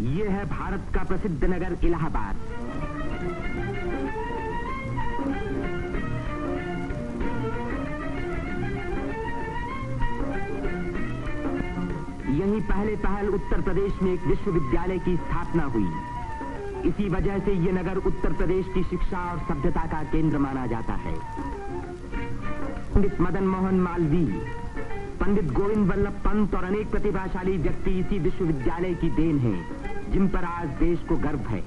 ये है भारत का प्रसिद्ध नगर इलाहाबाद। यहीं पहल उत्तर प्रदेश में एक विश्वविद्यालय की स्थापना हुई। इसी वजह से ये नगर उत्तर प्रदेश की शिक्षा और सभ्यता का केंद्र माना जाता है। पंडित मदन मोहन मालवीय, पंडित गोविंद वल्लभ पंत और अनेक प्रतिभाशाली व्यक्ति इसी विश्वविद्यालय की देन हैं, जिन पर आज देश को गर्व है।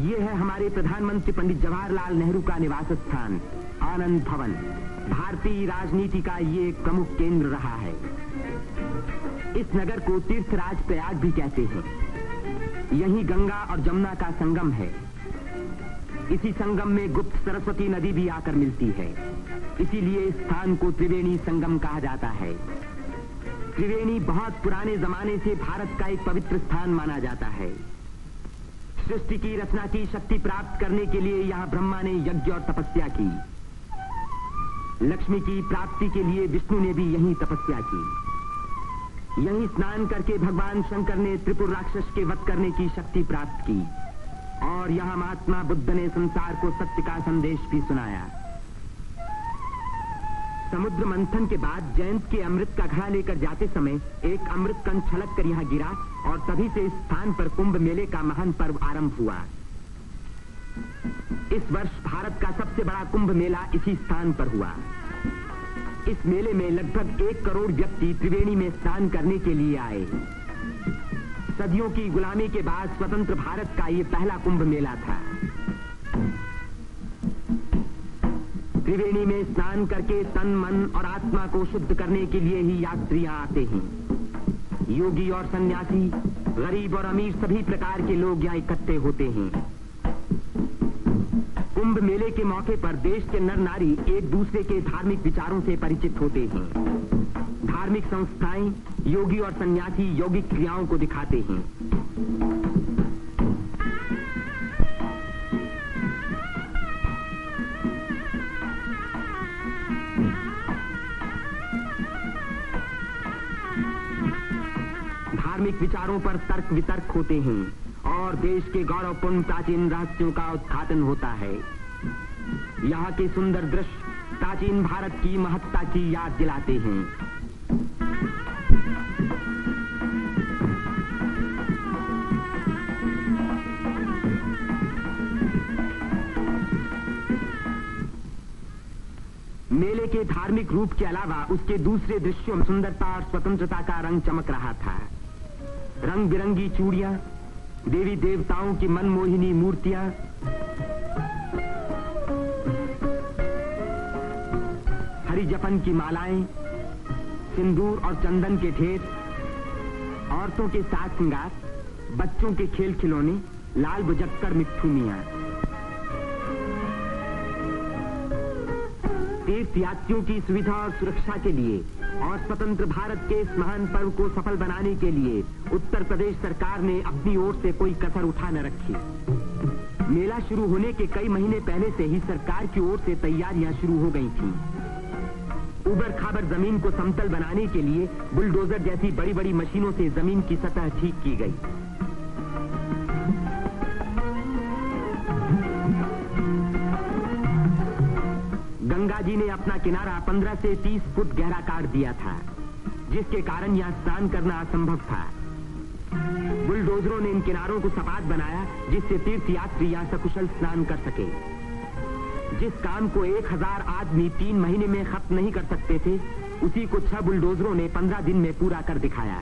ये है हमारे प्रधानमंत्री पंडित जवाहरलाल नेहरू का निवास स्थान, आनंद भवन। भारतीय राजनीति का ये एक प्रमुख केंद्र रहा है। इस नगर को तीर्थराज प्रयाग भी कहते हैं। यहीं गंगा और जमुना का संगम है। इसी संगम में गुप्त सरस्वती नदी भी आकर मिलती है। इसीलिए इस स्थान को त्रिवेणी संगम कहा जाता है। त्रिवेणी बहुत पुराने जमाने से भारत का एक पवित्र स्थान माना जाता है। सृष्टि की रचना की शक्ति प्राप्त करने के लिए यहाँ ब्रह्मा ने यज्ञ और तपस्या की। लक्ष्मी की प्राप्ति के लिए विष्णु ने भी यहीं तपस्या की। यहीं स्नान करके भगवान शंकर ने त्रिपुर राक्षस के वध करने की शक्ति प्राप्त की और यहाँ महात्मा बुद्ध ने संसार को सत्य का संदेश भी सुनाया। समुद्र मंथन के बाद जयंत के अमृत का घड़ा लेकर जाते समय एक अमृत कण छलक कर यहाँ गिरा और तभी से इस स्थान पर कुंभ मेले का महान पर्व आरंभ हुआ। इस वर्ष भारत का सबसे बड़ा कुंभ मेला इसी स्थान पर हुआ। इस मेले में लगभग 1 करोड़ व्यक्ति त्रिवेणी में स्नान करने के लिए आए। सदियों की गुलामी के बाद स्वतंत्र भारत का ये पहला कुंभ मेला था। त्रिवेणी में स्नान करके तन, मन और आत्मा को शुद्ध करने के लिए ही यात्रियां आते हैं। योगी और सन्यासी, गरीब और अमीर सभी प्रकार के लोग यहाँ इकट्ठे होते हैं। कुंभ मेले के मौके पर देश के नर नारी एक दूसरे के धार्मिक विचारों से परिचित होते हैं। धार्मिक संस्थाएं योगी और सन्यासी यौगिक क्रियाओं को दिखाते हैं। धार्मिक विचारों पर तर्क वितर्क होते हैं और देश के गौरवपूर्ण प्राचीन रहस्यों का उद्घाटन होता है। यहाँ के सुंदर दृश्य प्राचीन भारत की महत्ता की याद दिलाते हैं। मेले के धार्मिक रूप के अलावा उसके दूसरे दृश्यों में सुंदरता और स्वतंत्रता का रंग चमक रहा था। रंग बिरंगी चूड़ियां, देवी देवताओं की मनमोहिनी मूर्तियां, हरी जपन की मालाएं, सिंदूर और चंदन के ढेर, औरतों के साज श्रृंगार, बच्चों के खेल खिलौने, लाल बुझक्कर मिट्ठू मियां। तीर्थ यात्रियों की सुविधा और सुरक्षा के लिए और स्वतंत्र भारत के इस महान पर्व को सफल बनाने के लिए उत्तर प्रदेश सरकार ने अपनी ओर से कोई कसर उठा न रखी। मेला शुरू होने के कई महीने पहले से ही सरकार की ओर से तैयारियां शुरू हो गई थीं। उबड़ खाबड़ जमीन को समतल बनाने के लिए बुलडोजर जैसी बड़ी बड़ी मशीनों से जमीन की सतह ठीक की गई। गंगा जी ने अपना किनारा 15 से 30 फुट गहरा काट दिया था, जिसके कारण यहाँ स्नान करना असंभव था। बुलडोजरों ने इन किनारों को सपाट बनाया, जिससे तीर्थ यात्री यहाँ सकुशल स्नान कर सके। जिस काम को 1000 आदमी 3 महीने में खत्म नहीं कर सकते थे, उसी को 6 बुलडोजरों ने 15 दिन में पूरा कर दिखाया।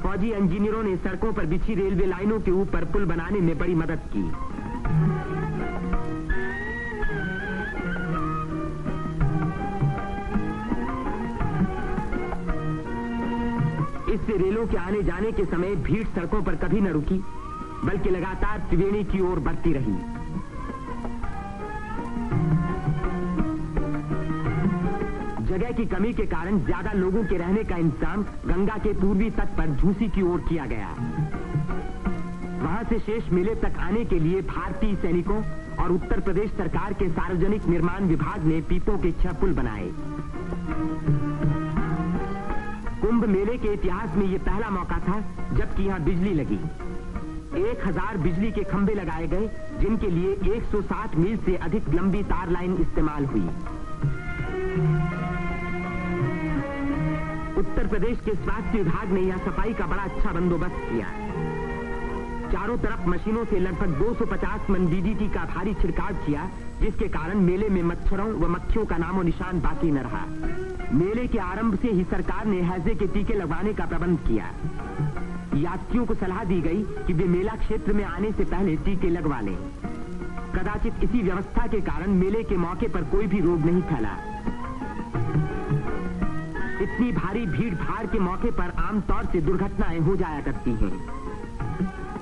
फौजी इंजीनियरों ने सड़कों पर बिछी रेलवे लाइनों के ऊपर पुल बनाने में बड़ी मदद की। इससे रेलों के आने जाने के समय भीड़ सड़कों पर कभी न रुकी, बल्कि लगातार त्रिवेणी की ओर बढ़ती रही। जगह की कमी के कारण ज्यादा लोगों के रहने का इंतजाम गंगा के पूर्वी तट पर झूसी की ओर किया गया। वहां से शेष मेले तक आने के लिए भारतीय सैनिकों और उत्तर प्रदेश सरकार के सार्वजनिक निर्माण विभाग ने पीपों के 6 पुल बनाए। कुंभ मेले के इतिहास में यह पहला मौका था जबकि यहां बिजली लगी। 1000 बिजली के खंभे लगाए गए, जिनके लिए 160 मील से अधिक लंबी तार लाइन इस्तेमाल हुई। उत्तर प्रदेश के स्वास्थ्य विभाग ने यहां सफाई का बड़ा अच्छा बंदोबस्त किया। चारों तरफ मशीनों से लगभग 250 मन डीडीटी का भारी छिड़काव किया, जिसके कारण मेले में मच्छरों व मक्खियों का नामो निशान बाकी न रहा। मेले के आरंभ से ही सरकार ने हैजे के टीके लगवाने का प्रबंध किया। यात्रियों को सलाह दी गई कि वे मेला क्षेत्र में आने से पहले टीके लगवा लें। कदाचित इसी व्यवस्था के कारण मेले के मौके पर कोई भी रोग नहीं फैला। इतनी भारी भीड़ भाड़ के मौके पर आमतौर से दुर्घटनाएं हो जाया करती हैं।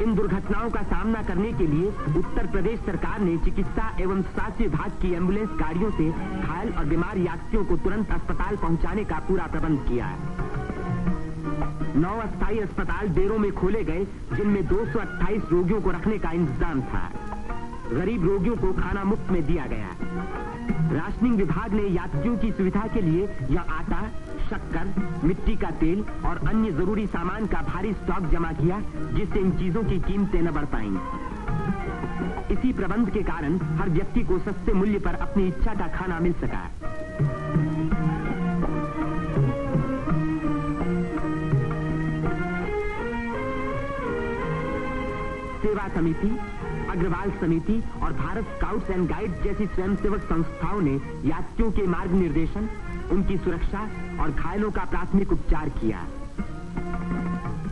इन दुर्घटनाओं का सामना करने के लिए उत्तर प्रदेश सरकार ने चिकित्सा एवं स्वास्थ्य विभाग की एम्बुलेंस गाड़ियों से घायल और बीमार यात्रियों को तुरंत अस्पताल पहुंचाने का पूरा प्रबंध किया। 9 अस्थायी अस्पताल डेरों में खोले गए, जिनमें 228 रोगियों को रखने का इंतजाम था। गरीब रोगियों को खाना मुफ्त में दिया गया। राशनिंग विभाग ने यात्रियों की सुविधा के लिए यह आटा, शक्कर, मिट्टी का तेल और अन्य जरूरी सामान का भारी स्टॉक जमा किया, जिससे इन चीजों की कीमतें न बढ़ पाईं। इसी प्रबंध के कारण हर व्यक्ति को सस्ते मूल्य पर अपनी इच्छा का खाना मिल सका। सेवा समिति, अग्रवाल समिति और भारत स्काउट्स एंड गाइड्स जैसी स्वयंसेवक संस्थाओं ने यात्रियों के मार्ग निर्देशन, उनकी सुरक्षा और घायलों का प्राथमिक उपचार किया।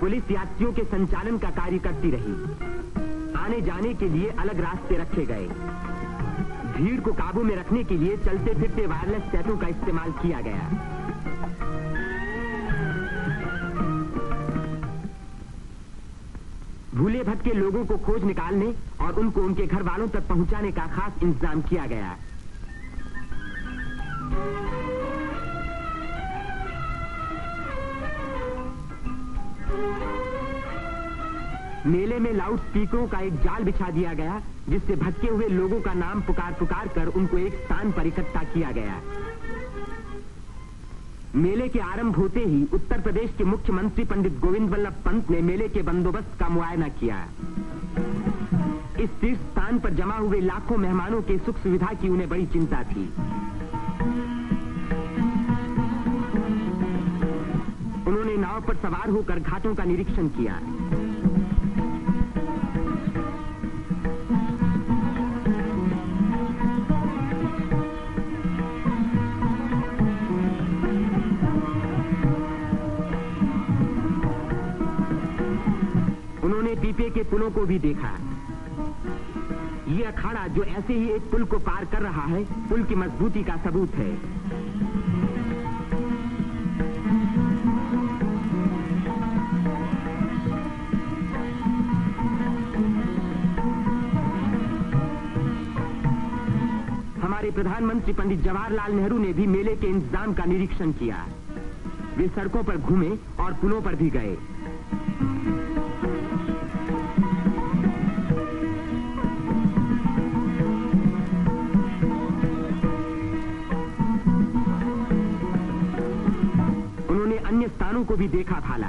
पुलिस यात्रियों के संचालन का कार्य करती रही। आने जाने के लिए अलग रास्ते रखे गए। भीड़ को काबू में रखने के लिए चलते फिरते वायरलेस सेटों का इस्तेमाल किया गया। भूले भटके लोगों को खोज निकालने और उनको उनके घर वालों तक पहुंचाने का खास इंतजाम किया गया। मेले में लाउड स्पीकरों का एक जाल बिछा दिया गया, जिससे भटके हुए लोगों का नाम पुकार पुकार कर उनको एक स्थान पर इकट्ठा किया गया। मेले के आरंभ होते ही उत्तर प्रदेश के मुख्यमंत्री पंडित गोविंद वल्लभ पंत ने मेले के बंदोबस्त का मुआयना किया। इस तीर्थ स्थान पर जमा हुए लाखों मेहमानों के सुख सुविधा की उन्हें बड़ी चिंता थी। उन्होंने नाव पर सवार होकर घाटों का निरीक्षण किया। उन्होंने पीपे के पुलों को भी देखा। ये अखाड़ा जो ऐसे ही एक पुल को पार कर रहा है, पुल की मजबूती का सबूत है। हमारे प्रधानमंत्री पंडित जवाहरलाल नेहरू ने भी मेले के इंतजाम का निरीक्षण किया। वे सड़कों पर घूमे और पुलों पर भी गए। उन्होंने अन्य स्थानों को भी देखा भाला।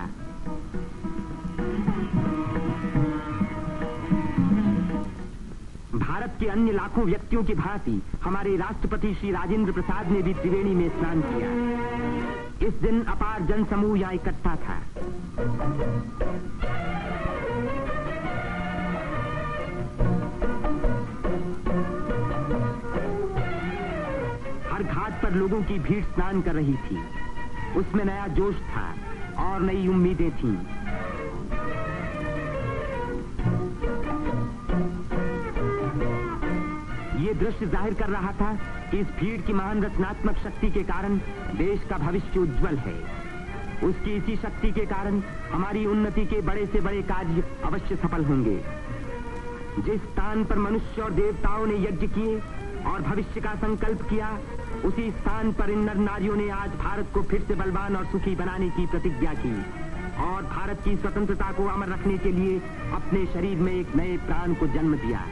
भारत के अन्य लाखों व्यक्तियों की भांति हमारे राष्ट्रपति श्री राजेंद्र प्रसाद ने भी त्रिवेणी में स्नान किया। इस दिन अपार जनसमूह यहां इकट्ठा था। हर घाट पर लोगों की भीड़ स्नान कर रही थी। उसमें नया जोश था और नई उम्मीदें थीं। ये दृश्य जाहिर कर रहा था कि इस भीड़ की महान रचनात्मक शक्ति के कारण देश का भविष्य उज्जवल है। उसकी इसी शक्ति के कारण हमारी उन्नति के बड़े से बड़े कार्य अवश्य सफल होंगे। जिस स्थान पर मनुष्य और देवताओं ने यज्ञ किए और भविष्य का संकल्प किया, उसी स्थान पर इन नर नारियों ने आज भारत को फिर से बलवान और सुखी बनाने की प्रतिज्ञा की और भारत की स्वतंत्रता को अमर रखने के लिए अपने शरीर में एक नए प्राण को जन्म दिया।